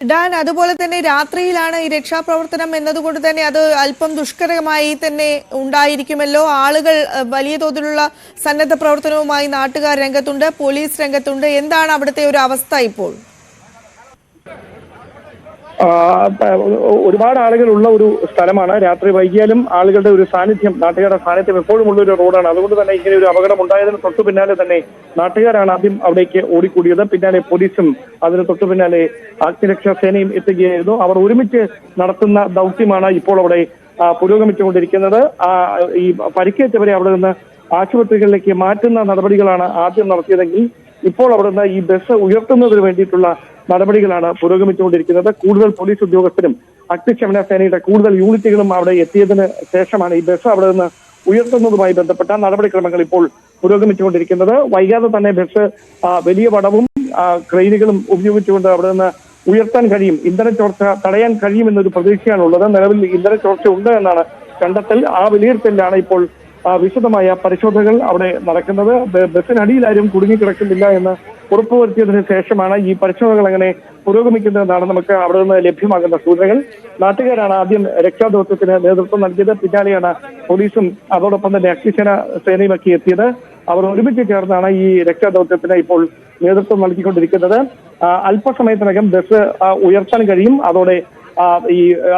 Dan, അതുപോലെ തന്നെ രാത്രിയിലാണ് ഈ രക്ഷാപ്രവർത്തനം എന്നതുകൊണ്ട് തന്നെ അത് അല്പം ദുഷ്കരമായി തന്നെ ഉണ്ടായിരിക്കുമല്ലോ. ആളുകൾ വലിയ തോതിലുള്ള സന്നദ്ധ പ്രവർത്തനവുമായി നാട്ടുകാർ രംഗത്തുണ്ട്, പോലീസ് രംഗത്തുണ്ട്. എന്താണ് അവിടുത്തെ ഒരു അവസ്ഥ ഇപ്പോൾ? ഒരുപാട് ആളുകൾ ഉള്ള ഒരു സ്ഥലമാണ്. രാത്രി വൈകിയാലും ആളുകളുടെ ഒരു സാന്നിധ്യം, നാട്ടുകാരുടെ സാന്നിധ്യം എപ്പോഴും ഉള്ള ഒരു റോഡാണ്. അതുകൊണ്ട് തന്നെ ഇങ്ങനെ ഒരു അപകടം ഉണ്ടായതിന് തൊട്ടു പിന്നാലെ തന്നെ നാട്ടുകാരാണ് ആദ്യം അവിടേക്ക് ഓടിക്കൂടിയത്. പിന്നാലെ പോലീസും അതിന് തൊട്ടു പിന്നാലെ അഗ്നിരക്ഷാ സേനയും എത്തുകയായിരുന്നു. അവർ ഒരുമിച്ച് നടത്തുന്ന ദൗത്യമാണ് ഇപ്പോൾ അവിടെ പുരോഗമിച്ചുകൊണ്ടിരിക്കുന്നത്. ഈ പരിക്കേറ്റവരെ അവിടെ നിന്ന് ആശുപത്രികളിലേക്ക് മാറ്റുന്ന നടപടികളാണ് ആദ്യം നടത്തിയതെങ്കിൽ ഇപ്പോൾ അവിടെ നിന്ന് ഈ ബസ് ഉയർത്തുന്നതിന് വേണ്ടിയിട്ടുള്ള നടപടികളാണ് പുരോഗമിച്ചുകൊണ്ടിരിക്കുന്നത്. കൂടുതൽ പോലീസ് ഉദ്യോഗസ്ഥരും അഗ്നിശമന സേനയുടെ കൂടുതൽ യൂണിറ്റുകളും അവിടെ എത്തിയതിന് ശേഷമാണ് ഈ ബസ് അവിടെ നിന്ന് ഉയർത്തുന്നതുമായി ബന്ധപ്പെട്ട നടപടിക്രമങ്ങൾ ഇപ്പോൾ പുരോഗമിച്ചുകൊണ്ടിരിക്കുന്നത്. വൈകാതെ തന്നെ ബസ് വലിയ വടവും ക്രെയിനുകളും ഉപയോഗിച്ചുകൊണ്ട് അവിടെ നിന്ന് ഉയർത്താൻ കഴിയും, ഇന്ധന ചോർച്ച തടയാൻ കഴിയുമെന്നൊരു പ്രതീക്ഷയാണുള്ളത്. നിലവിൽ ഇന്ധന ചോർച്ച ഉണ്ട് എന്നാണ് കണ്ടെത്തൽ. ആ വിലയിരുത്തലിലാണ് ഇപ്പോൾ വിശദമായ പരിശോധനകൾ അവിടെ നടക്കുന്നത്. ബസ്സിനടിയിൽ ആരും കുടുങ്ങിക്കിടക്കുന്നില്ല എന്ന് ഉറപ്പുവരുത്തിയതിനു ശേഷമാണ് ഈ പരിശോധനകൾ അങ്ങനെ പുരോഗമിക്കുന്നതെന്നാണ് നമുക്ക് അവിടെ നിന്ന് ലഭ്യമാകുന്ന സൂചനകൾ. നാട്ടുകാരാണ് ആദ്യം രക്ഷാദൗത്യത്തിന് നേതൃത്വം നൽകിയത്. പിന്നാലെയാണ് പോലീസും അതോടൊപ്പം തന്നെ അഗ്നിശമന സേനയുമൊക്കെ എത്തിയത്. അവർ ഒരുമിച്ച് ചേർന്നാണ് ഈ രക്ഷാദൗത്യത്തിന് ഇപ്പോൾ നേതൃത്വം നൽകിക്കൊണ്ടിരിക്കുന്നത്. അല്പസമയത്തിനകം ബസ് ഉയർത്താൻ കഴിയും. അതോടെ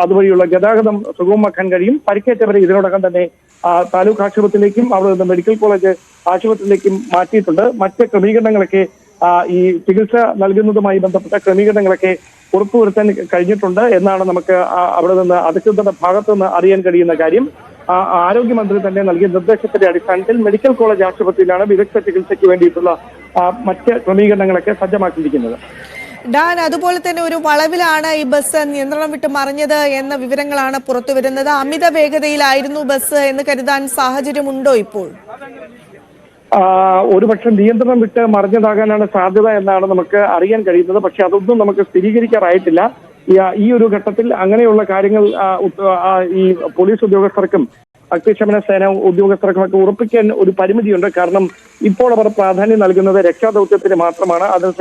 അതുവഴിയുള്ള ഗതാഗതം സുഗമമാക്കാൻ കഴിയും. പരിക്കേറ്റവരെ ഇതിനോടകം തന്നെ താലൂക്ക് ആശുപത്രിയിലേക്കും അവിടെ നിന്ന് മെഡിക്കൽ കോളേജ് ആശുപത്രിയിലേക്കും മാറ്റിയിട്ടുണ്ട്. മറ്റ് ക്രമീകരണങ്ങളൊക്കെ ഈ ചികിത്സ നൽകുന്നതുമായി ബന്ധപ്പെട്ട ക്രമീകരണങ്ങളൊക്കെ ഉറപ്പുവരുത്താൻ കഴിഞ്ഞിട്ടുണ്ട് എന്നാണ് നമുക്ക് അവിടെ നിന്ന് അധികൃതരുടെ ഭാഗത്തു നിന്ന് അറിയാൻ കഴിയുന്ന കാര്യം. ആരോഗ്യമന്ത്രി തന്നെ നൽകിയ നിർദ്ദേശത്തിന്റെ അടിസ്ഥാനത്തിൽ മെഡിക്കൽ കോളേജ് ആശുപത്രിയിലാണ് വിദഗ്ധ ചികിത്സയ്ക്ക് വേണ്ടിയിട്ടുള്ള മറ്റ് ക്രമീകരണങ്ങളൊക്കെ സജ്ജമാക്കിയിരിക്കുന്നത്. ഡാൻ, അതുപോലെ തന്നെ ഒരു വളവിലാണ് ഈ ബസ് നിയന്ത്രണം വിട്ട് മറിഞ്ഞത് എന്ന വിവരങ്ങളാണ് പുറത്തുവരുന്നത്. അമിത വേഗതയിലായിരുന്നു ബസ് എന്ന് കരുതാൻ സാഹചര്യമുണ്ടോ ഇപ്പോൾ? ഒരുപക്ഷെ നിയന്ത്രണം വിട്ട് മറിഞ്ഞതാകാനാണ് സാധ്യത എന്നാണ് നമുക്ക് അറിയാൻ കഴിയുന്നത്. പക്ഷെ അതൊന്നും നമുക്ക് സ്ഥിരീകരിക്കാറായിട്ടില്ല. ഈ ഒരു ഘട്ടത്തിൽ അങ്ങനെയുള്ള കാര്യങ്ങൾ ഈ പോലീസ് ഉദ്യോഗസ്ഥർക്കും അഗ്നിശമന സേന ഉദ്യോഗസ്ഥർക്കുമൊക്കെ ഉറപ്പിക്കാൻ ഒരു പരിമിതിയുണ്ട്. കാരണം ഇപ്പോൾ അവർ പ്രാധാന്യം നൽകുന്നത് രക്ഷാദൗത്യത്തിന് മാത്രമാണ്. അതിന്